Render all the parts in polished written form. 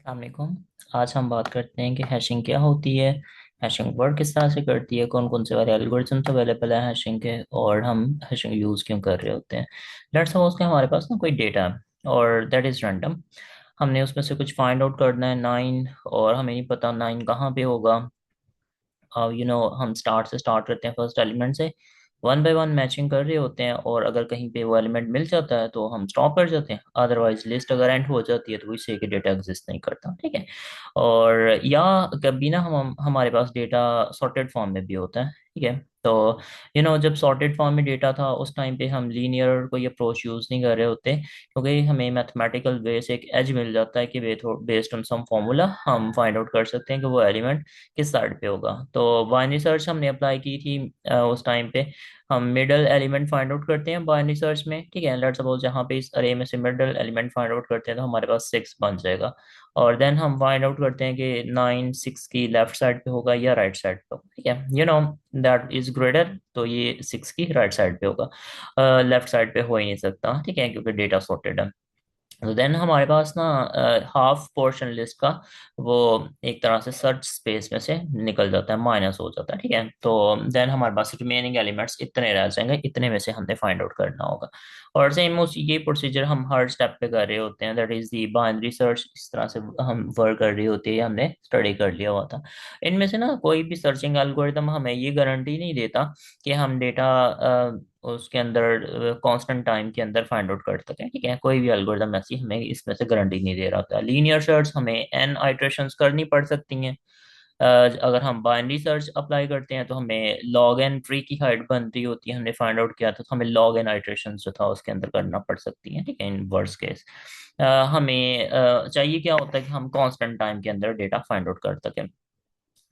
अस्सलामुअलैकुम। आज हम बात करते हैं कि हैशिंग क्या होती है, हैशिंग वर्क किस तरह से करती है, कौन कौन से वाले एल्गोरिथम्स अवेलेबल है हैशिंग के, और हम हैशिंग यूज़ क्यों कर रहे होते हैं। लेट्स सपोज कि हमारे पास ना कोई डेटा है और दैट इज़ रैंडम। हमने उसमें से कुछ फाइंड आउट करना है, नाइन, और हमें नहीं पता नाइन कहाँ पे होगा। हम स्टार्ट से स्टार्ट करते हैं फर्स्ट एलिमेंट से, वन बाय वन मैचिंग कर रहे होते हैं, और अगर कहीं पे वो एलिमेंट मिल जाता है तो हम स्टॉप कर जाते हैं, अदरवाइज लिस्ट अगर एंड हो जाती है तो वही से कि डेटा एग्जिस्ट नहीं करता। ठीक है। और या कभी ना हम हमारे पास डेटा सॉर्टेड फॉर्म में भी होता है। ठीक है। तो जब सॉर्टेड फॉर्म में डेटा था उस टाइम पे हम लीनियर कोई अप्रोच यूज़ नहीं कर रहे होते, क्योंकि हमें मैथमेटिकल वे से एक एज मिल जाता है कि बेस्ड ऑन सम फॉर्मूला हम फाइंड आउट कर सकते हैं कि वो एलिमेंट किस साइड पे होगा। तो बाइनरी सर्च हमने अप्लाई की थी उस टाइम पे। हम मिडल एलिमेंट फाइंड आउट करते हैं बाइनरी सर्च में। ठीक है। लेट्स सपोज जहाँ पे इस अरे में से मिडल एलिमेंट फाइंड आउट करते हैं तो हमारे पास सिक्स बन जाएगा। और देन हम फाइंड आउट करते हैं कि नाइन सिक्स की लेफ्ट साइड पे होगा या राइट साइड पे होगा। ठीक है। दैट इज ग्रेटर, तो ये सिक्स की राइट साइड पे होगा, लेफ्ट साइड पे हो ही नहीं सकता। ठीक है, क्योंकि डेटा सॉर्टेड है। तो देन हमारे पास ना हाफ पोर्शन लिस्ट का वो एक तरह से सर्च स्पेस में से निकल जाता है, माइनस हो जाता है। ठीक है। तो देन हमारे पास रिमेनिंग एलिमेंट्स इतने रह जाएंगे, इतने में से हमने फाइंड आउट करना होगा। और सेम उस ये प्रोसीजर हम हर स्टेप पे कर रहे होते हैं, that is the binary search. इस तरह से हम वर्क कर रही होती है, हमने स्टडी कर लिया हुआ था। इनमें से ना कोई भी सर्चिंग एल्गोरिदम हमें ये गारंटी नहीं देता कि हम डेटा उसके अंदर कांस्टेंट टाइम के अंदर फाइंड आउट कर सकें। ठीक है। कोई भी एल्गोरिदम ऐसी हमें इसमें से गारंटी नहीं दे रहा होता। लीनियर सर्च हमें एन आइटरेशंस करनी पड़ सकती हैं। अगर हम बाइनरी सर्च अप्लाई करते हैं तो हमें लॉग एन ट्री की हाइट बन रही होती है, हमने फाइंड आउट किया था तो हमें लॉग एन आइटरेशंस जो था उसके अंदर करना पड़ सकती हैं। ठीक है। इन वर्स्ट केस हमें चाहिए क्या होता है कि हम कांस्टेंट टाइम के अंदर डेटा फाइंड आउट कर सकें।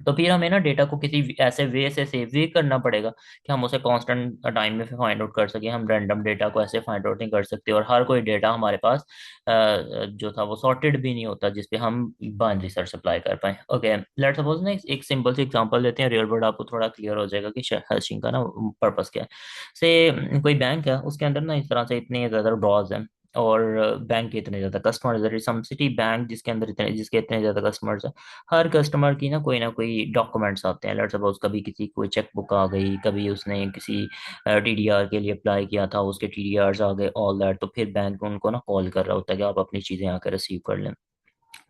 तो फिर हमें ना डेटा को किसी ऐसे वे से सेव भी करना पड़ेगा कि हम उसे कांस्टेंट टाइम में फाइंड आउट कर सकें। हम रैंडम डेटा को ऐसे फाइंड आउट नहीं कर सकते, और हर कोई डेटा हमारे पास जो था वो सॉर्टेड भी नहीं होता जिसपे हम बाइनरी सर्च अप्लाई कर पाए। ओके, लेट्स सपोज ना एक सिंपल सी एग्जांपल लेते हैं, रियल वर्ल्ड, आपको थोड़ा क्लियर हो जाएगा कि हैशिंग का ना पर्पस क्या है। से कोई बैंक है, उसके अंदर ना इस तरह से इतने ज्यादा ड्रॉज हैं, और बैंक के इतने ज्यादा कस्टमर्स, सम सिटी बैंक जिसके अंदर इतने जिसके इतने ज्यादा कस्टमर्स, हर कस्टमर की ना कोई डॉक्यूमेंट्स आते हैं। लेट्स सपोज कभी किसी कोई चेक बुक आ गई, कभी उसने किसी टीडीआर के लिए अप्लाई किया था, उसके टीडीआर आ गए, ऑल दैट। तो फिर बैंक उनको ना कॉल कर रहा होता है कि आप अपनी चीज़ें आकर रिसीव कर लें।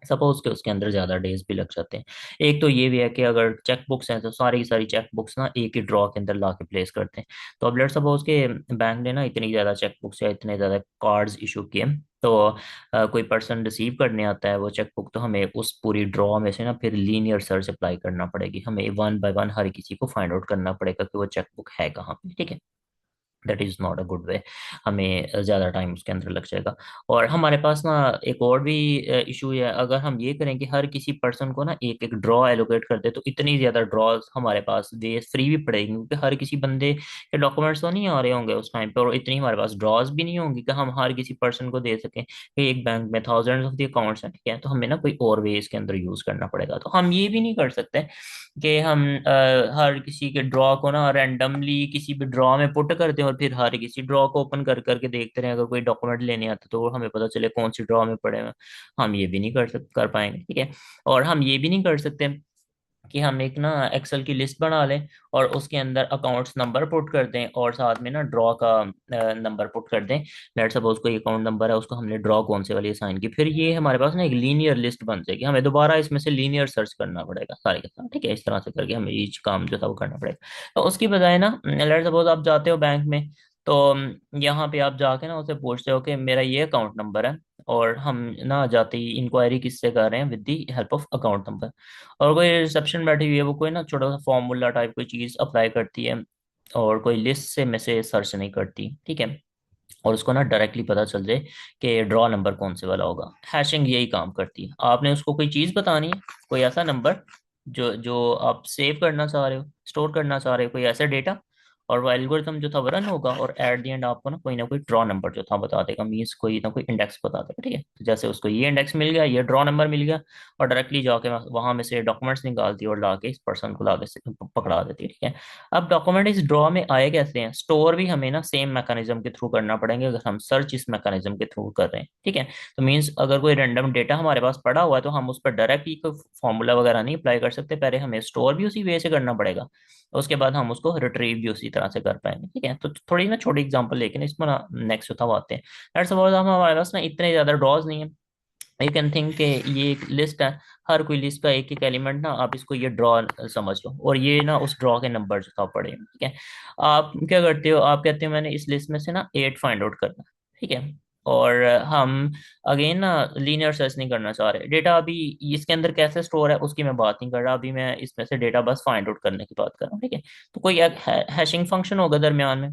सपोज के उसके अंदर ज़्यादा डेज भी लग जाते हैं। एक तो ये भी है कि अगर चेक बुक्स हैं तो सारी की सारी चेक बुक्स ना एक ही ड्रॉ के अंदर ला के प्लेस करते हैं। तो अब लेट सपोज के बैंक ने ना इतनी ज़्यादा चेक बुक्स या इतने ज़्यादा कार्ड्स इशू किए, तो कोई पर्सन रिसीव करने आता है वो चेक बुक, तो हमें उस पूरी ड्रॉ में से ना फिर लीनियर सर्च अप्लाई करना पड़ेगी। हमें वन बाय वन हर किसी को फाइंड आउट करना पड़ेगा कि वो चेक बुक है कहाँ पे। ठीक है। That is not a good way, हमें ज़्यादा टाइम उसके अंदर लग जाएगा। और हमारे पास ना एक और भी इशू है, अगर हम ये करें कि हर किसी पर्सन को ना एक एक ड्रॉ एलोकेट कर दे तो इतनी ज़्यादा ड्रॉज हमारे पास वेस्ट फ्री भी पड़ेगी, क्योंकि हर किसी बंदे के डॉक्यूमेंट्स तो नहीं आ रहे होंगे उस टाइम पे, और इतनी हमारे पास ड्रॉज भी नहीं होंगी कि हम हर किसी पर्सन को दे सकें कि एक बैंक में थाउजेंड्स ऑफ द अकाउंट्स हैं। ठीक है। तो हमें ना कोई और वे इसके अंदर यूज़ करना पड़ेगा। तो हम ये भी नहीं कर सकते कि हम हर किसी के ड्रॉ को ना रैंडमली किसी भी ड्रॉ में पुट करते हैं और फिर हर किसी ड्रॉ को ओपन कर करके देखते रहे, अगर कोई डॉक्यूमेंट लेने आता तो हमें पता चले कौन सी ड्रॉ में पड़े हैं। हम ये भी नहीं कर पाएंगे। ठीक है। और हम ये भी नहीं कर सकते कि हम एक ना एक्सेल की लिस्ट बना लें और उसके अंदर अकाउंट्स नंबर पुट कर दें और साथ में ना ड्रॉ का नंबर पुट कर दें। लेट सपोज कोई अकाउंट नंबर है, उसको हमने ड्रॉ कौन से वाली असाइन की, फिर ये हमारे पास ना एक लीनियर लिस्ट बन जाएगी, हमें दोबारा इसमें से लीनियर सर्च करना पड़ेगा सारे के साथ। ठीक है। इस तरह से करके हमें ईच काम जो था वो करना पड़ेगा। तो उसकी बजाय ना लेट सपोज आप जाते हो बैंक में, तो यहाँ पे आप जाके ना उसे पूछते हो कि मेरा ये अकाउंट नंबर है, और हम ना जाते ही इंक्वायरी किससे कर रहे हैं, with the help of account number. और कोई रिसेप्शन बैठी हुई है, वो कोई ना छोटा सा फॉर्मूला टाइप कोई चीज़ अप्लाई करती है, और कोई लिस्ट से में से सर्च नहीं करती। ठीक है। और उसको ना डायरेक्टली पता चल जाए कि ड्रॉ नंबर कौन से वाला होगा। हैशिंग यही काम करती है। आपने उसको कोई चीज़ बतानी है, कोई ऐसा नंबर जो जो आप सेव करना चाह रहे हो, स्टोर करना चाह रहे हो, कोई ऐसा डेटा, और वो एल्गोरिथम जो था वो रन होगा, और एट द एंड आपको ना कोई ड्रॉ नंबर जो था बता देगा, मीन्स कोई ना कोई इंडेक्स बता देगा। ठीक है, तो जैसे उसको ये इंडेक्स मिल गया, ये ड्रॉ नंबर मिल गया, और डायरेक्टली जाके वहां में से डॉक्यूमेंट्स निकालती है और लाके इस पर्सन को लाके पकड़ा देती है। ठीक है, अब डॉक्यूमेंट इस ड्रॉ में आए कैसे हैं, स्टोर भी हमें ना सेम मैकेनिज्म के थ्रू करना पड़ेंगे अगर हम सर्च इस मैकेनिज्म के थ्रू कर रहे हैं। ठीक है, तो मीन्स अगर कोई रैंडम डेटा हमारे पास पड़ा हुआ है तो हम उस पर डायरेक्ट ही कोई फॉर्मूला वगैरह नहीं अप्लाई कर सकते, पहले हमें स्टोर भी उसी वे से करना पड़ेगा, उसके बाद हम उसको रिट्रीव भी उसी तरह से कर पाएंगे। ठीक है, तो थोड़ी ना छोटी एग्जांपल, लेकिन इसमें ना नेक्स्ट होता हुआ आते हैं। लेट्स सपोज हम हमारे पास ना इतने ज्यादा ड्रॉज नहीं है, यू कैन थिंक के ये एक लिस्ट है, हर कोई लिस्ट का एक एक एलिमेंट ना आप इसको ये ड्रॉ समझ लो, और ये ना उस ड्रॉ के नंबर जो था पड़े हैं। ठीक है, आप क्या करते हो, आप कहते हो मैंने इस लिस्ट में से ना 8 फाइंड आउट करना है। ठीक है, और हम अगेन ना लीनियर सर्च नहीं करना चाह रहे, डेटा अभी इसके अंदर कैसे स्टोर है उसकी मैं बात नहीं कर रहा, अभी मैं इसमें से डेटा बस फाइंड आउट करने की बात कर रहा हूँ। ठीक है, तो कोई एक हैशिंग फंक्शन होगा दरमियान में,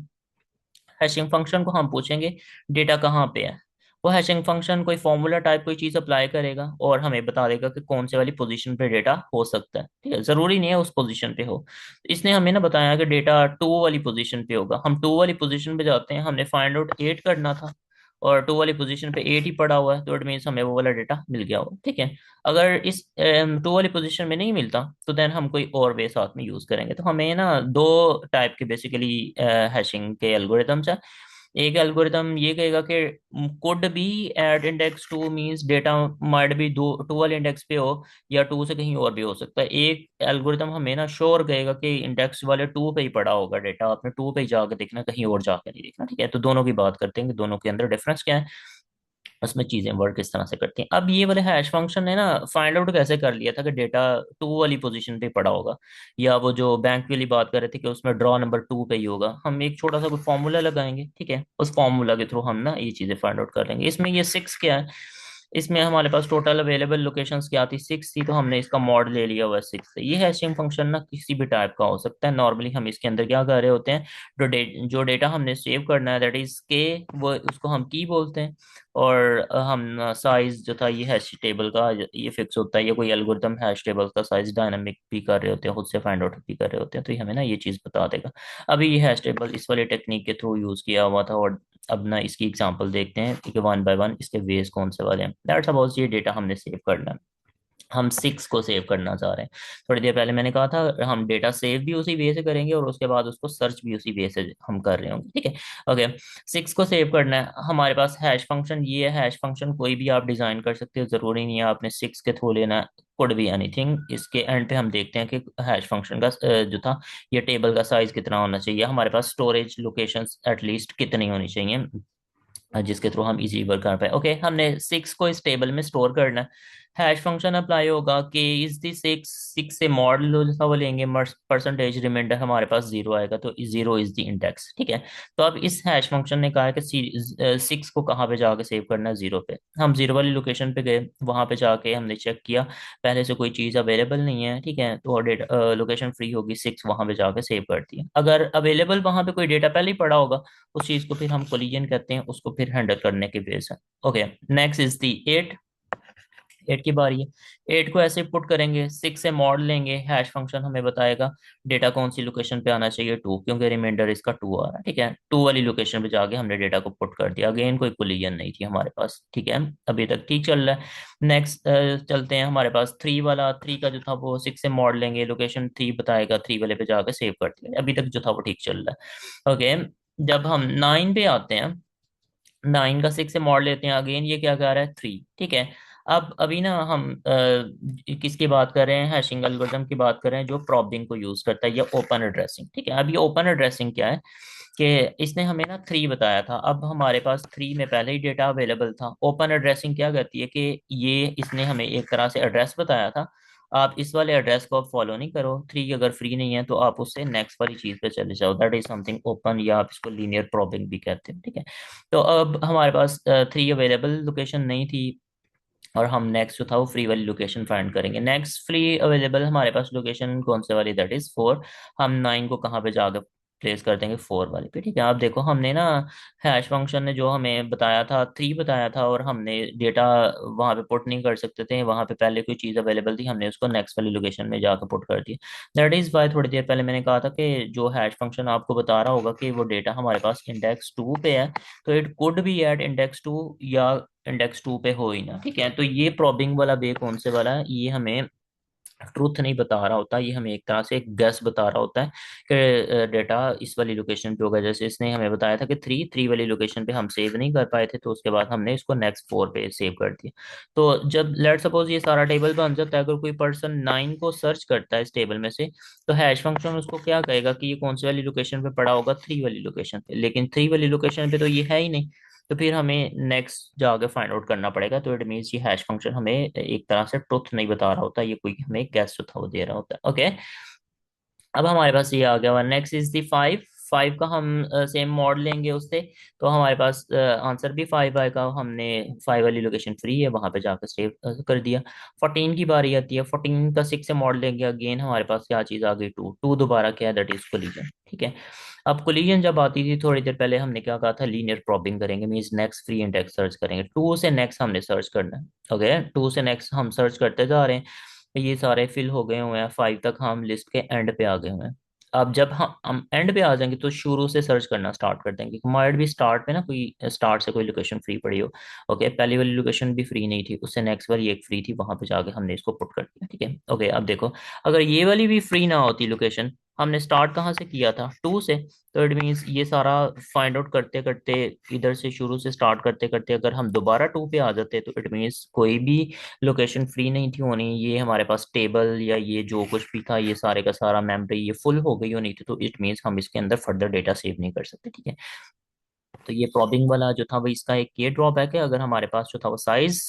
हैशिंग फंक्शन को हम पूछेंगे डेटा कहाँ पे है, वो हैशिंग फंक्शन कोई फॉर्मूला टाइप कोई चीज अप्लाई करेगा और हमें बता देगा कि कौन से वाली पोजीशन पे डेटा हो सकता है। ठीक है, जरूरी नहीं है उस पोजीशन पे हो, इसने हमें ना बताया कि डेटा 2 वाली पोजीशन पे होगा, हम 2 वाली पोजीशन पे जाते हैं, हमने फाइंड आउट 8 करना था, और 2 वाली पोजीशन पे 8 ही पड़ा हुआ है, तो इट मीन्स हमें वो वाला डेटा मिल गया हो। ठीक है, अगर इस 2 वाली पोजीशन में नहीं मिलता तो देन हम कोई और वे साथ में यूज करेंगे। तो हमें ना दो टाइप के बेसिकली हैशिंग के एल्गोरिथम्स है। एक एल्गोरिथम ये कहेगा कि could be at index two, means data might भी दो 2 वाले इंडेक्स पे हो या 2 से कहीं और भी हो सकता है। एक एल्गोरिथम हमें ना श्योर कहेगा कि इंडेक्स वाले 2 पे ही पड़ा होगा डेटा, आपने 2 पे ही जाके देखना, कहीं और जाके नहीं देखना। ठीक है, तो दोनों की बात करते हैं कि दोनों के अंदर डिफरेंस क्या है, उसमें चीजें वर्क किस तरह से करती हैं। अब ये वाले हैश फंक्शन ने ना फाइंड आउट कैसे कर लिया था कि डेटा 2 वाली पोजीशन पे पड़ा होगा, या वो जो बैंक वाली बात कर रहे थे कि उसमें ड्रॉ नंबर 2 पे ही होगा, हम एक छोटा सा कोई फॉर्मूला लगाएंगे। ठीक है, उस फॉर्मूला के थ्रू हम ना ये चीजें फाइंड आउट कर लेंगे। इसमें ये 6 क्या है, इसमें हमारे पास टोटल अवेलेबल लोकेशंस क्या थी, 6 थी, तो हमने इसका मॉड ले लिया हुआ है 6 से। ये हैशिंग फंक्शन ना किसी भी टाइप का हो सकता है, नॉर्मली हम इसके अंदर क्या कर रहे होते हैं, जो डेटा हमने सेव करना है दैट इज के, वो उसको हम की बोलते हैं, और हम साइज जो था ये हैश टेबल का ये फिक्स होता है, ये कोई एल्गोरिथम हैश टेबल का साइज डायनामिक भी कर रहे होते हैं, खुद से फाइंड आउट भी कर रहे होते हैं, तो ये हमें ना ये चीज़ बता देगा। अभी ये हैश टेबल इस वाले टेक्निक के थ्रू यूज़ किया हुआ था, और अब ना इसकी एग्जांपल देखते हैं कि वन बाय वन इसके वेज कौन से वाले हैं। दैट्स अबाउट ये डेटा हमने सेव करना है, हम 6 को सेव करना चाह रहे हैं। थोड़ी देर पहले मैंने कहा था हम डेटा सेव भी उसी वे से करेंगे और उसके बाद उसको सर्च भी उसी वे से हम कर रहे होंगे। ठीक है, ओके, 6 को सेव करना है, हमारे पास हैश फंक्शन ये है, हैश फंक्शन कोई भी आप डिजाइन कर सकते हो, जरूरी नहीं है आपने 6 के थ्रू लेना, कुड बी एनीथिंग। इसके एंड पे हम देखते हैं कि हैश फंक्शन का जो था ये टेबल का साइज कितना होना चाहिए, हमारे पास स्टोरेज लोकेशंस एटलीस्ट कितनी होनी चाहिए जिसके थ्रू हम इजीली वर्क कर पाए। ओके, हमने 6 को इस टेबल में स्टोर करना है, हैश फंक्शन अप्लाई होगा कि इज दी 6, 6 से मॉडल जो था वो लेंगे, परसेंटेज रिमाइंडर हमारे पास 0 आएगा, तो 0 इज दी इंडेक्स। ठीक है, तो अब इस हैश फंक्शन ने कहा है कि 6 को कहाँ पे जाके सेव करना है, 0 पे। हम 0 वाली लोकेशन पे गए, वहां पे जाके हमने चेक किया पहले से कोई चीज़ अवेलेबल नहीं है। ठीक है, तो डेटा लोकेशन फ्री होगी, 6 वहां पे जाके सेव कर दिया। अगर अवेलेबल वहां पे कोई डेटा पहले ही पड़ा होगा, उस चीज को फिर हम कोलिजन कहते हैं, उसको फिर हैंडल करने के बेस है। ओके, नेक्स्ट इज दी 8, 8 की बारी है। 8 को ऐसे पुट करेंगे, 6 से मॉड लेंगे, हैश फंक्शन हमें बताएगा डेटा कौन सी लोकेशन पे आना चाहिए, 2, क्योंकि रिमाइंडर इसका 2 आ रहा है। ठीक है, 2 वाली लोकेशन पे जाके हमने डेटा को पुट कर दिया, अगेन कोई कोलिजन नहीं थी हमारे पास। ठीक है, अभी तक ठीक चल रहा है। नेक्स्ट चलते हैं, हमारे पास 3 वाला, 3 का जो था वो 6 से मॉड लेंगे, लोकेशन 3 बताएगा, 3 वाले पे जाके सेव कर दिया, अभी तक जो था वो ठीक चल रहा है। ओके, जब हम 9 पे आते हैं, 9 का 6 से मॉड लेते हैं, अगेन ये क्या कर रहा है, 3। ठीक है, अब अभी ना हम किसकी बात कर रहे हैं, हैशिंग एल्गोरिथम की बात कर रहे हैं जो प्रॉबिंग को यूज करता है, या ओपन एड्रेसिंग। ठीक है, अब ये ओपन एड्रेसिंग क्या है कि इसने हमें ना 3 बताया था, अब हमारे पास 3 में पहले ही डेटा अवेलेबल था। ओपन एड्रेसिंग क्या कहती है कि ये इसने हमें एक तरह से एड्रेस बताया था, आप इस वाले एड्रेस को आप फॉलो नहीं करो, 3 अगर फ्री नहीं है तो आप उससे नेक्स्ट वाली चीज पे चले जाओ, दैट इज समथिंग ओपन, या आप इसको लीनियर प्रॉबिंग भी कहते हैं। ठीक है, तो अब हमारे पास 3 अवेलेबल लोकेशन नहीं थी, और हम नेक्स्ट जो था वो फ्री वाली लोकेशन फाइंड करेंगे। नेक्स्ट फ्री अवेलेबल हमारे पास लोकेशन कौन से वाली, दैट इज 4। हम 9 को कहाँ पे जाकर प्लेस कर देंगे 4 वाले पे। ठीक है, आप देखो हमने ना हैश फंक्शन ने जो हमें बताया था 3 बताया था, और हमने डेटा वहां पे पुट नहीं कर सकते थे, वहां पे पहले कोई चीज़ अवेलेबल थी, हमने उसको नेक्स्ट वाली लोकेशन में जाकर पुट कर दिया। दैट इज वाई थोड़ी देर पहले मैंने कहा था कि जो हैश फंक्शन आपको बता रहा होगा कि वो डेटा हमारे पास इंडेक्स 2 पे है, तो it could be at index 2 या इंडेक्स 2 पे हो ही ना। ठीक है, तो ये प्रॉबिंग वाला वे कौन से वाला है, ये हमें ट्रूथ नहीं बता रहा होता, ये हमें एक तरह से एक गैस बता रहा होता है कि डेटा इस वाली लोकेशन पे होगा। जैसे इसने हमें बताया था कि थ्री थ्री वाली लोकेशन पे हम सेव नहीं कर पाए थे, तो उसके बाद हमने इसको नेक्स्ट 4 पे सेव कर दिया। तो जब लेट सपोज ये सारा टेबल बन जाता है, अगर कोई पर्सन 9 को सर्च करता है इस टेबल में से, तो हैश फंक्शन उसको क्या कहेगा कि ये कौन सी वाली लोकेशन पे पड़ा होगा, 3 वाली लोकेशन पे, लेकिन 3 वाली लोकेशन पे तो ये है ही नहीं। तो फिर हमें नेक्स्ट जाके फाइंड आउट करना पड़ेगा। तो इट मीन्स ये हैश फंक्शन हमें एक तरह से ट्रुथ नहीं बता रहा होता, ये कोई हमें गैस जो था वो दे रहा होता है। ओके, अब हमारे पास ये आ गया हुआ, नेक्स्ट इज द 5। 5 का हम सेम मॉड लेंगे उससे, तो हमारे पास आंसर भी 5 आएगा। हमने 5 वाली लोकेशन फ्री है, वहां पे जाकर सेव कर दिया। 14 की बारी आती है, 14 का 6 से मॉड लेंगे, अगेन हमारे पास क्या चीज़ आ गई, 2। 2 दोबारा क्या है, दैट इज कोलिजन। ठीक है, अब कोलिजन जब आती थी थोड़ी देर पहले हमने क्या कहा था, लीनियर प्रॉबिंग करेंगे, means next free index search करेंगे, 2 से नेक्स्ट हमने सर्च करना है। ओके, 2 से नेक्स्ट हम सर्च करते जा रहे हैं, ये सारे फिल हो गए हुए हैं, 5 तक हम लिस्ट के एंड पे आ गए हुए हैं। अब जब हम एंड पे आ जाएंगे तो शुरू से सर्च करना स्टार्ट कर देंगे, माइट भी स्टार्ट पे ना कोई स्टार्ट से कोई लोकेशन फ्री पड़ी हो। ओके, पहली वाली लोकेशन भी फ्री नहीं थी, उससे नेक्स्ट वाली एक फ्री थी, वहां पे जाके हमने इसको पुट कर दिया। ठीक है, ओके, अब देखो अगर ये वाली भी फ्री ना होती लोकेशन, हमने स्टार्ट कहाँ से किया था, 2 से, तो इट मीन्स ये सारा फाइंड आउट करते करते, इधर से शुरू से स्टार्ट करते करते अगर हम दोबारा 2 पे आ जाते, तो इट मीन्स कोई भी लोकेशन फ्री नहीं थी होनी, ये हमारे पास टेबल या ये जो कुछ भी था ये सारे का सारा मेमोरी ये फुल हो गई होनी थी, तो इट मीन्स हम इसके अंदर फर्दर डेटा सेव नहीं कर सकते। ठीक है, तो ये प्रॉबिंग वाला जो था वो इसका एक ये ड्रॉबैक है, अगर हमारे पास जो था वो साइज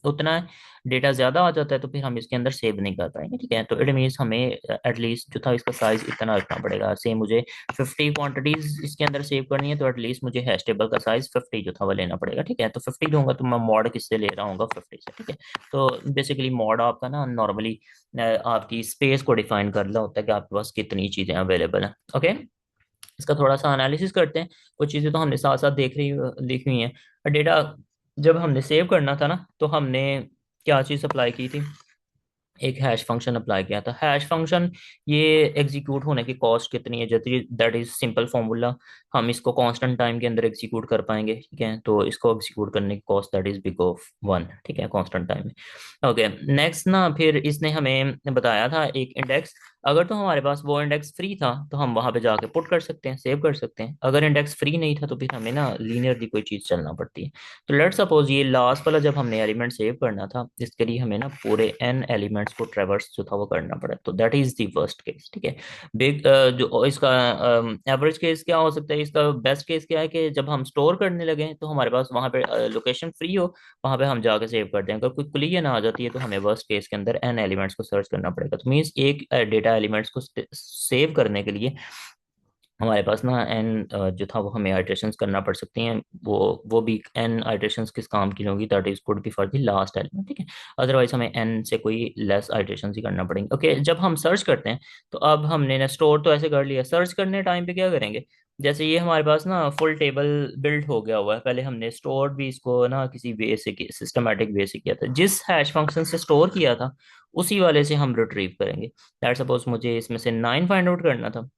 उतना है, डेटा ज्यादा आ जाता है, तो फिर हम इसके अंदर सेव नहीं कर पाएंगे। ठीक है, तो इट मीन्स हमें एटलीस्ट जो था इसका साइज इतना रखना पड़ेगा। से मुझे 50 क्वांटिटीज इसके अंदर सेव करनी है, तो एटलीस्ट मुझे हैश टेबल का साइज 50 जो था वो लेना पड़ेगा। ठीक है, तो 50 लूंगा तो मैं मॉड किससे ले रहा हूँ, 50 से। ठीक है, तो बेसिकली मॉड आपका ना नॉर्मली आपकी स्पेस को डिफाइन कर रहा होता है कि आपके पास कितनी चीजें अवेलेबल हैं। ओके, इसका थोड़ा सा एनालिसिस करते हैं। कुछ चीज़ें तो हमने साथ साथ लिखी हुई हैं। डेटा जब हमने सेव करना था ना, तो हमने क्या चीज़ अप्लाई की थी, एक हैश फंक्शन अप्लाई किया था। हैश फंक्शन ये एग्जीक्यूट होने की कॉस्ट कितनी है, जैसे दैट इज सिंपल फॉर्मूला, हम इसको कांस्टेंट टाइम के अंदर एग्जीक्यूट कर पाएंगे। ठीक है, तो इसको एग्जीक्यूट करने की cost that is big of 1। ठीक है, कांस्टेंट टाइम में। ओके, नेक्स्ट ना फिर इसने हमें बताया था एक इंडेक्स, अगर तो हमारे पास वो इंडेक्स फ्री था तो हम वहां पे जाके पुट कर सकते हैं, सेव कर सकते हैं। अगर इंडेक्स फ्री नहीं था तो फिर हमें ना लीनियरली कोई चीज़ चलना पड़ती है। तो लेट सपोज ये लास्ट वाला जब हमने एलिमेंट सेव करना था, इसके लिए हमें ना पूरे n एलिमेंट्स को ट्रेवर्स जो था वो करना पड़ा, तो that is the worst case. ठीक है, बिग जो इसका एवरेज केस क्या हो सकता है, इसका बेस्ट केस क्या है कि जब हम स्टोर करने लगे तो हमारे पास वहां पे लोकेशन फ्री हो, वहां पे हम जाके सेव कर दें। अगर कोई कुलियन आ जाती है तो हमें वर्स्ट केस के अंदर n एलिमेंट्स को सर्च करना पड़ेगा। तो मीन्स एक डेटा एलिमेंट्स को सेव करने के लिए हमारे पास ना एन जो था वो हमें आइट्रेशंस करना पड़ सकती हैं, वो भी एन आइट्रेशंस किस काम की होगी, that is could be for the last element. ठीक है, अदरवाइज हमें एन से कोई लेस आइट्रेशंस ही करना पड़ेंगे। ओके, जब हम सर्च करते हैं तो अब हमने ना स्टोर तो ऐसे कर लिया, सर्च करने टाइम पे क्या करेंगे, जैसे ये हमारे पास ना फुल टेबल बिल्ड हो गया हुआ है, पहले हमने स्टोर भी इसको ना किसी वे से सिस्टमेटिक वे से किया था, जिस हैश फंक्शन से स्टोर किया था उसी वाले से हम रिट्रीव करेंगे। दैट सपोज मुझे इसमें से 9 फाइंड आउट करना था,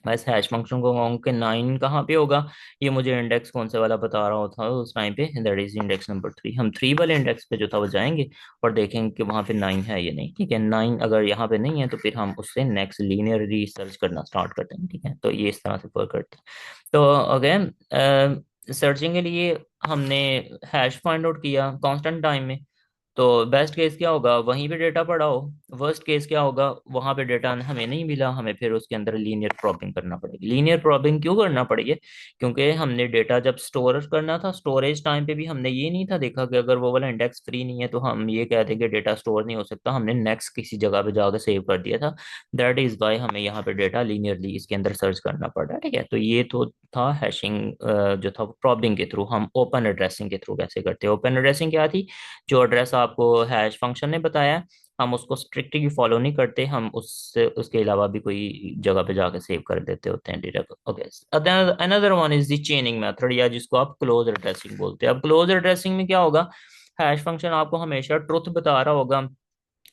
मैं इस हैश फंक्शन को कहूँ कि 9 कहाँ पे होगा, ये मुझे इंडेक्स कौन से वाला बता रहा होता है उस टाइम पे, दैट इज इंडेक्स नंबर 3। हम 3 वाले इंडेक्स पे जो था वो जाएंगे और देखेंगे कि वहाँ पे 9 है या नहीं। ठीक है, 9 अगर यहाँ पे नहीं है तो फिर हम उससे नेक्स्ट लीनियरली सर्च करना स्टार्ट करते हैं। ठीक है, तो ये इस तरह से वर्क करते हैं। तो अगेन सर्चिंग के लिए हमने हैश फाइंड आउट किया कांस्टेंट टाइम में, तो बेस्ट केस क्या होगा, वहीं पे डेटा पड़ा हो। वर्स्ट केस क्या होगा, वहां पे डेटा हमें नहीं मिला, हमें फिर उसके अंदर लीनियर प्रॉबिंग करना पड़ेगी। लीनियर प्रॉबिंग क्यों करना पड़ेगी, क्योंकि हमने डेटा जब स्टोर करना था स्टोरेज टाइम पे भी हमने ये नहीं था देखा कि अगर वो वाला इंडेक्स फ्री नहीं है तो हम ये कह देंगे डेटा स्टोर नहीं हो सकता, हमने नेक्स्ट किसी जगह पे जाकर सेव कर दिया था। दैट इज वाई हमें यहाँ पे डेटा लीनियरली इसके अंदर सर्च करना पड़ रहा है। ठीक है, तो ये तो था हैशिंग जो था प्रॉबिंग के थ्रू। हम ओपन एड्रेसिंग के थ्रू कैसे करते हैं, ओपन एड्रेसिंग क्या थी, जो एड्रेस आपको हैश फंक्शन ने बताया हम उसको स्ट्रिक्टली फॉलो नहीं करते, हम उससे उसके अलावा भी कोई जगह पे जाके सेव कर देते होते हैं डेटा को। Okay, another one is the चेनिंग method, या जिसको आप क्लोज एड्रेसिंग बोलते हैं। अब क्लोज एड्रेसिंग में क्या होगा, हैश फंक्शन आपको हमेशा ट्रुथ बता रहा होगा।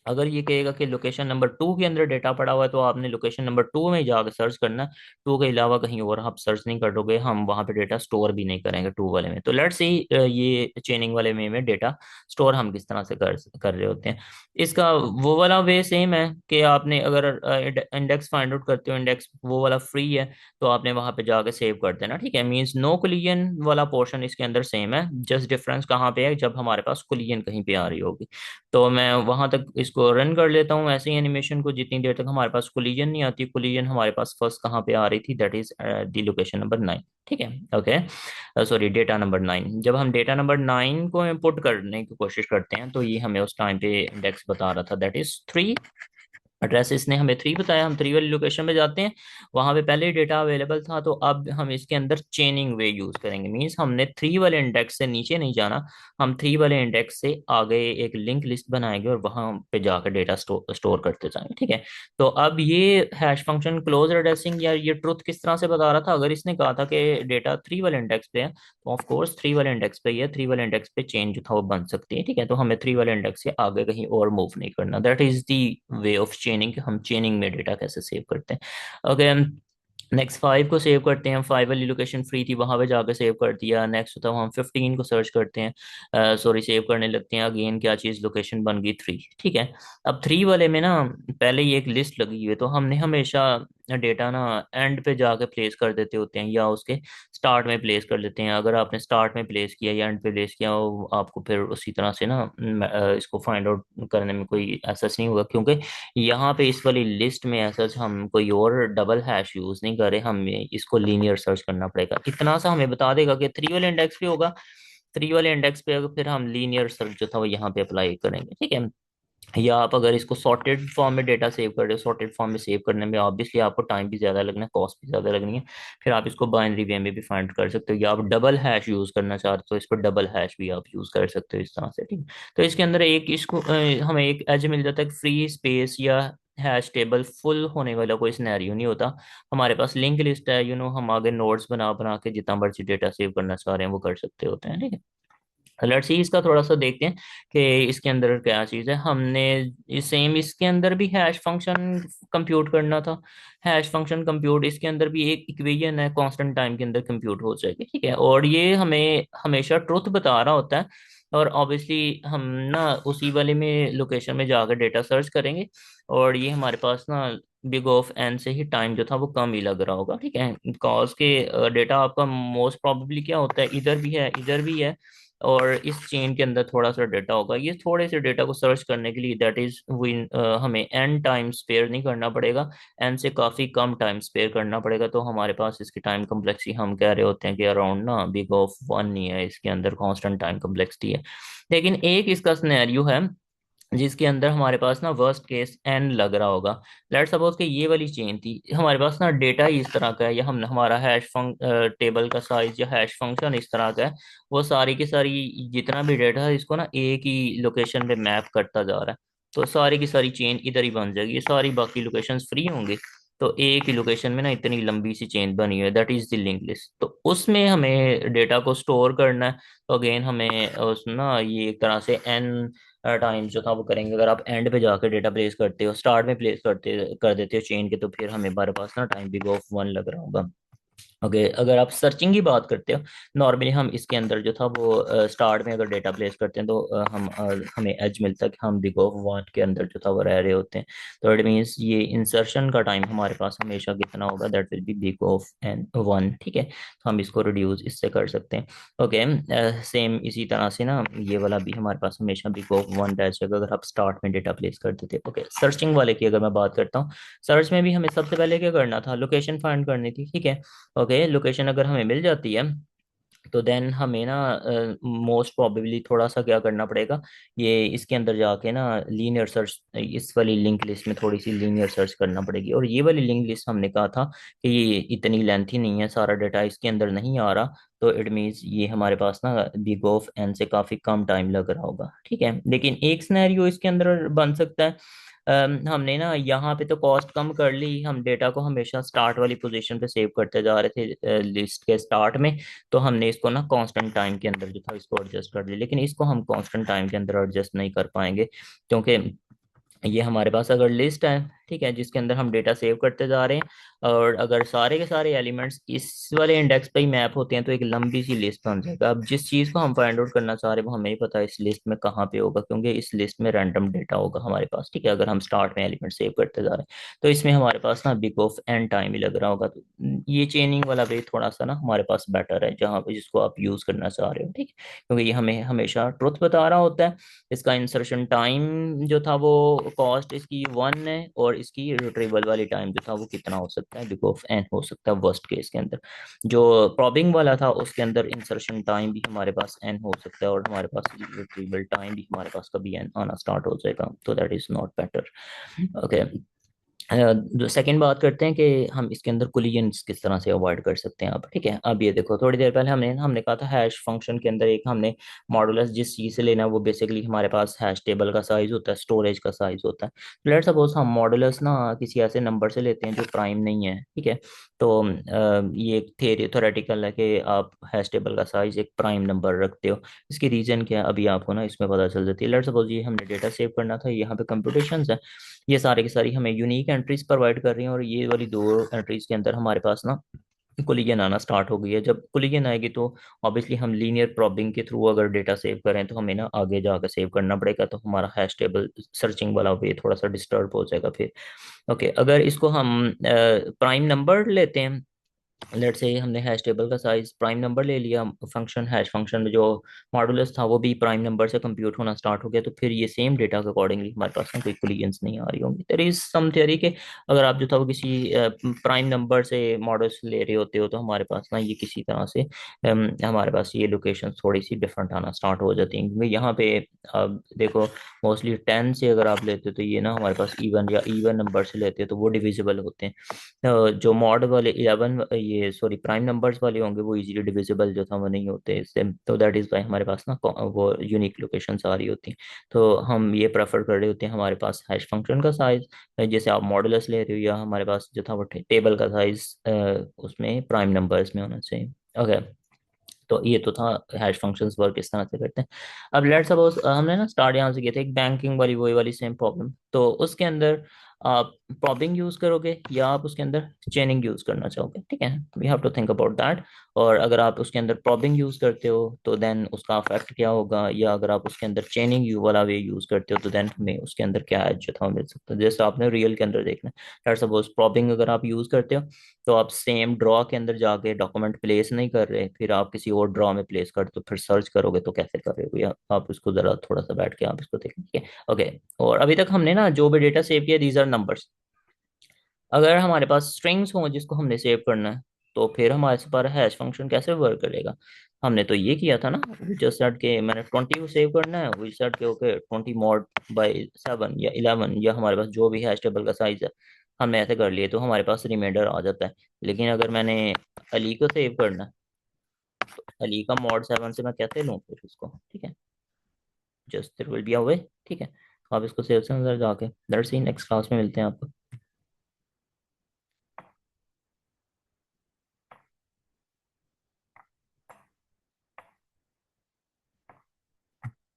अगर ये कहेगा कि लोकेशन नंबर 2 के अंदर डेटा पड़ा हुआ है, तो आपने लोकेशन नंबर 2 में ही जाकर सर्च करना है। 2 के अलावा कहीं और आप सर्च नहीं करोगे, हम वहाँ पे डेटा स्टोर भी नहीं करेंगे 2 वाले में। तो लेट्स सी ये चेनिंग वाले में डेटा स्टोर हम किस तरह से कर रहे होते हैं। इसका वो वाला वे सेम है कि आपने अगर इंडेक्स फाइंड आउट करते हो, इंडेक्स वो वाला फ्री है, तो आपने वहाँ पे जाके सेव कर देना, ठीक है। मीन्स नो कोलिजन वाला पोर्शन इसके अंदर सेम है, जस्ट डिफरेंस कहाँ पे है, जब हमारे पास कोलिजन कहीं पे आ रही होगी। तो मैं वहां तक इसको रन कर लेता हूँ ऐसे ही एनिमेशन को, जितनी देर तक हमारे पास कोलिजन नहीं आती। कोलिजन हमारे पास फर्स्ट कहाँ पे आ रही थी, that is the location number 9, ठीक है। Okay, sorry, data number 9। जब हम डेटा नंबर 9 को इम्पोर्ट करने की कोशिश करते हैं, तो ये हमें उस टाइम पे इंडेक्स बता रहा था, दैट इज 3। एड्रेस इसने हमें 3 बताया, हम 3 वाली लोकेशन पे जाते हैं। वहां पे पहले ही डेटा अवेलेबल था, तो अब हम इसके अंदर चेनिंग वे यूज करेंगे। मींस हमने 3 वाले इंडेक्स से नीचे नहीं जाना, हम 3 वाले इंडेक्स से आगे एक लिंक लिस्ट बनाएंगे और वहां पे जाकर डेटा स्टोर करते जाएंगे, ठीक है। तो अब ये हैश फंक्शन क्लोज एड्रेसिंग या ये ट्रुथ किस तरह से बता रहा था, अगर इसने कहा था कि डेटा 3 वाले इंडेक्स पे है, तो ऑफ कोर्स 3 वाले इंडेक्स पे ही है, 3 वाले इंडेक्स पे चेंज जो था वो बन सकती है, ठीक है। तो हमें 3 वाले इंडेक्स से आगे कहीं और मूव नहीं करना। That is the way of चेनिंग, हम चेनिंग में डेटा कैसे सेव करते हैं। ओके, नेक्स्ट 5 को सेव करते हैं। 5 वाली लोकेशन फ्री थी, वहां पे जाकर सेव कर दिया। नेक्स्ट होता है हम 15 को सर्च करते हैं, सॉरी सेव करने लगते हैं। अगेन क्या चीज़, लोकेशन बन गई 3, ठीक है। अब 3 वाले में ना पहले ही एक लिस्ट लगी हुई है, तो हमने हमेशा डेटा ना एंड पे जाके प्लेस कर देते होते हैं, या उसके स्टार्ट में प्लेस कर लेते हैं। अगर आपने स्टार्ट में प्लेस किया या एंड पे प्लेस किया, वो आपको फिर उसी तरह से ना इसको फाइंड आउट करने में कोई ऐसा नहीं होगा, क्योंकि यहाँ पे इस वाली लिस्ट में ऐसा हम कोई और डबल हैश यूज नहीं कर रहे, हमें इसको लीनियर सर्च करना पड़ेगा। इतना सा हमें बता देगा कि 3 वाले इंडेक्स पे होगा, 3 वाले इंडेक्स पे अगर फिर हम लीनियर सर्च जो था वो यहाँ पे अप्लाई करेंगे, ठीक है। या आप अगर इसको सॉर्टेड फॉर्म में डेटा सेव कर रहे हो, सॉर्टेड फॉर्म में सेव करने में ऑब्वियसली आपको टाइम भी ज्यादा लगना है, कॉस्ट भी ज्यादा लगनी है। फिर आप इसको बाइनरी वे में भी फाइंड कर सकते हो, या आप डबल हैश यूज करना चाहते हो, इस पर डबल हैश भी आप यूज कर सकते हो इस तरह से, ठीक है। तो इसके अंदर एक इसको हमें एक एज मिल जाता है, फ्री स्पेस या हैश टेबल फुल होने वाला कोई सिनेरियो नहीं होता। हमारे पास लिंक लिस्ट है, हम आगे नोड्स बना बना के जितना मर्जी डेटा सेव करना चाह रहे हैं वो कर सकते होते हैं, ठीक है। लेट्स सी इसका थोड़ा सा देखते हैं कि इसके अंदर क्या चीज़ है। हमने सेम इसके अंदर भी हैश फंक्शन कंप्यूट करना था। हैश फंक्शन कंप्यूट, इसके अंदर भी एक इक्वेशन है, कांस्टेंट टाइम के अंदर कंप्यूट हो जाएगी, ठीक है। और ये हमें हमेशा ट्रुथ बता रहा होता है। और ऑब्वियसली हम ना उसी वाले में लोकेशन में जाकर डेटा सर्च करेंगे, और ये हमारे पास ना बिग ऑफ एन से ही टाइम जो था वो कम ही लग रहा होगा, ठीक है। कॉज के डेटा आपका मोस्ट प्रोबेबली क्या होता है, इधर भी है इधर भी है, और इस चेन के अंदर थोड़ा सा डेटा होगा। ये थोड़े से डेटा को सर्च करने के लिए दैट इज विन हमें एन टाइम स्पेयर नहीं करना पड़ेगा, एन से काफ़ी कम टाइम स्पेयर करना पड़ेगा। तो हमारे पास इसकी टाइम कम्प्लेक्सिटी हम कह रहे होते हैं कि अराउंड ना बिग ऑफ 1 ही है, इसके अंदर कांस्टेंट टाइम कम्प्लेक्सिटी है। लेकिन एक इसका सिनेरियो है जिसके अंदर हमारे पास ना वर्स्ट केस एन लग रहा होगा। लेट्स सपोज कि ये वाली चेन थी, हमारे पास ना डेटा ही इस तरह का है, या हम हमारा टेबल का साइज या हैश फंक्शन इस तरह का है। वो सारी की सारी जितना भी डेटा है इसको ना एक ही लोकेशन पे मैप करता जा रहा है। तो सारी की सारी चेन इधर ही बन जाएगी, ये सारी बाकी लोकेशंस फ्री होंगे। तो एक ही लोकेशन में ना इतनी लंबी सी चेन बनी हुई है, that is the link list. तो उसमें हमें डेटा को स्टोर करना है। तो अगेन हमें उस ना ये एक तरह से एन टाइम जो था वो करेंगे। अगर आप एंड पे जाकर डेटा प्लेस करते हो, स्टार्ट में प्लेस करते कर देते हो चेन के, तो फिर हमें हमारे पास ना टाइम बिग ऑफ 1 लग रहा होगा। ओके, अगर आप सर्चिंग की बात करते हो, नॉर्मली हम इसके अंदर जो था वो स्टार्ट में अगर डेटा प्लेस करते हैं, तो हमें एज मिलता है कि हम बिग ऑफ 1 के अंदर जो था वो रह रहे होते हैं। तो इट मीन्स ये इंसर्शन का टाइम हमारे पास हमेशा कितना होगा, that will be big of n 1, ठीक है। तो हम इसको रिड्यूस इससे कर सकते हैं। ओके, सेम इसी तरह से ना ये वाला भी हमारे पास हमेशा बिग ऑफ 1 रह जाएगा अगर आप स्टार्ट में डेटा प्लेस कर देते। ओके, सर्चिंग वाले की अगर मैं बात करता हूँ, सर्च में भी हमें सबसे पहले क्या करना था, लोकेशन फाइंड करनी थी, ठीक है। ओके, लोकेशन अगर हमें मिल जाती है, तो देन हमें ना मोस्ट प्रोबेबली थोड़ा सा क्या करना पड़ेगा, ये इसके अंदर जाके ना लीनियर सर्च, इस वाली लिंक लिस्ट में थोड़ी सी लीनियर सर्च करना पड़ेगी। और ये वाली लिंक लिस्ट हमने कहा था कि ये इतनी लेंथी नहीं है, सारा डाटा इसके अंदर नहीं आ रहा, तो इट मीन्स ये हमारे पास ना बिग ऑफ एन से काफ़ी कम टाइम लग रहा होगा, ठीक है। लेकिन एक सिनेरियो इसके अंदर बन सकता है, हमने ना यहाँ पे तो कॉस्ट कम कर ली, हम डेटा को हमेशा स्टार्ट वाली पोजीशन पे सेव करते जा रहे थे लिस्ट के स्टार्ट में, तो हमने इसको ना कांस्टेंट टाइम के अंदर जो था इसको एडजस्ट कर लिया। लेकिन इसको हम कांस्टेंट टाइम के अंदर एडजस्ट नहीं कर पाएंगे, क्योंकि ये हमारे पास अगर लिस्ट है, ठीक है, जिसके अंदर हम डेटा सेव करते जा रहे हैं, और अगर सारे के सारे एलिमेंट्स इस वाले इंडेक्स पे ही मैप होते हैं, तो एक लंबी सी लिस्ट बन जाएगा। अब जिस चीज़ को हम फाइंड आउट करना चाह रहे हैं वो हमें ही पता है इस लिस्ट में कहाँ पे होगा, क्योंकि इस लिस्ट में रैंडम डेटा होगा हमारे पास, ठीक है, अगर हम स्टार्ट में एलिमेंट सेव करते जा रहे हैं। तो इसमें हमारे पास ना बिग ऑफ एन टाइम ही लग रहा होगा। तो ये चेनिंग वाला वे थोड़ा सा ना हमारे पास बेटर है, जहाँ पे जिसको आप यूज़ करना चाह रहे हो, ठीक है, क्योंकि ये हमें हमेशा ट्रुथ बता रहा होता है। इसका इंसर्शन टाइम जो था वो कॉस्ट इसकी 1 है, और इसकी रिट्रीवल वाली टाइम जो था वो कितना हो सकता है, बिग ऑफ एन हो सकता है वर्स्ट केस के अंदर। जो प्रॉबिंग वाला था उसके अंदर इंसर्शन टाइम भी हमारे पास एन हो सकता है, और हमारे पास रिट्रीवल टाइम भी हमारे पास कभी एन आना स्टार्ट हो जाएगा, तो that is not better. Okay, जो सेकंड बात करते हैं कि हम इसके अंदर कोलिजन्स किस तरह से अवॉइड कर सकते हैं। अब ठीक है, अब ये देखो, थोड़ी देर पहले हमने हमने कहा था हैश फंक्शन के अंदर एक हमने मॉडुलस जिस चीज़ से लेना है वो बेसिकली हमारे पास हैश टेबल का साइज होता है, स्टोरेज का साइज होता है। लेट्स सपोज हम मॉडुलस ना किसी ऐसे नंबर से लेते हैं जो प्राइम नहीं है, ठीक है। तो ये एक थ्योरेटिकल है कि आप हैश टेबल का साइज एक प्राइम नंबर रखते हो। इसकी रीजन क्या है अभी आपको ना इसमें पता चल जाती है। लेट्स सपोज ये हमने डेटा सेव करना था, यहाँ पे कंप्यूटेशंस है, ये सारे की सारी हमें यूनिक एंट्रीज प्रोवाइड कर रही हैं, और ये वाली दो एंट्रीज के अंदर हमारे पास ना कोलिजन आना स्टार्ट हो गई है। जब कोलिजन आएगी तो ऑब्वियसली हम लीनियर प्रॉबिंग के थ्रू अगर डेटा सेव करें तो हमें ना आगे जाकर सेव करना पड़ेगा, तो हमारा हैश टेबल सर्चिंग वाला वे थोड़ा सा डिस्टर्ब हो जाएगा फिर। ओके, अगर इसको हम प्राइम नंबर लेते हैं, लेट से हमने हैश टेबल का साइज प्राइम नंबर ले लिया, फंक्शन हैश फंक्शन में जो मॉडुलस था वो भी प्राइम नंबर से कंप्यूट होना स्टार्ट हो गया, तो फिर ये सेम डेटा के अकॉर्डिंगली हमारे पास ना कोई कोलिजन्स नहीं आ रही होंगी। देयर इज सम थ्योरी के अगर आप जो था वो किसी प्राइम नंबर से मॉडल्स ले रहे होते हो तो हमारे पास ना ये किसी तरह से हमारे पास ये लोकेशन थोड़ी सी डिफरेंट आना स्टार्ट हो जाती हैं, क्योंकि यहाँ पे आप देखो मोस्टली 10 से अगर आप लेते हो तो ये ना हमारे पास इवन या इवन नंबर से लेते हो तो वो डिविजिबल होते हैं। जो मॉड वाले 11 ये सॉरी प्राइम नंबर्स वाले होंगे वो इजीली डिविजिबल जो था वो नहीं होते इससे, तो दैट इज वाई हमारे पास ना वो यूनिक लोकेशंस आ रही होती हैं। तो हम ये प्रेफर कर रहे होते हैं हमारे पास हैश फंक्शन का साइज, जैसे आप मॉडुलस ले रहे हो, या हमारे पास जो था वो टेबल का साइज उसमें प्राइम नंबर्स में होना चाहिए। ओके, तो ये तो था हैश फंक्शंस वर्क इस तरह से करते हैं। अब लेट्स सपोज हमने ना स्टार्ट यहाँ से किया था एक बैंकिंग वाली वही वाली सेम प्रॉब्लम, तो उसके अंदर आप प्रॉबिंग यूज करोगे या आप उसके अंदर चेनिंग यूज करना चाहोगे, ठीक है, we have to think about that. और अगर आप उसके अंदर प्रॉबिंग यूज करते हो तो देन उसका इफेक्ट क्या होगा, या अगर आप उसके अंदर चेनिंग यू वाला वे यूज करते हो तो देन हमें उसके अंदर क्या एज जो था वो मिल सकता है, जैसे आपने रियल के अंदर देखना है। लेट्स सपोज प्रॉबिंग अगर आप यूज करते हो तो आप सेम ड्रॉ के अंदर जाके डॉक्यूमेंट प्लेस नहीं कर रहे, फिर आप किसी और ड्रॉ में प्लेस कर तो फिर सर्च करोगे तो कैसे कर रहे हो, या आप उसको जरा थोड़ा सा बैठ के आप इसको देखें, ठीक है। ओके, और अभी तक हमने ना जो भी डेटा सेव किया दीज आर नंबर्स। अगर हमारे पास स्ट्रिंग्स हो जिसको हमने सेव करना है तो फिर हमारे पास हैश फंक्शन कैसे वर्क करेगा। हमने तो ये किया था ना, जस्ट सेट के मैंने 20 को सेव करना है, वी सेट के ओके 20 मॉड बाई 7 या 11 या हमारे पास जो भी हैश टेबल का साइज है हमने ऐसे कर लिए, तो हमारे पास रिमाइंडर आ जाता है। लेकिन अगर मैंने अली को सेव करना है, अली का मॉड 7 से मैं कैसे लूँ फिर उसको, ठीक है, just there will be a way, ठीक है। आप इसको सेव से अंदर जाके लेट्स सी नेक्स्ट क्लास में मिलते हैं आपको।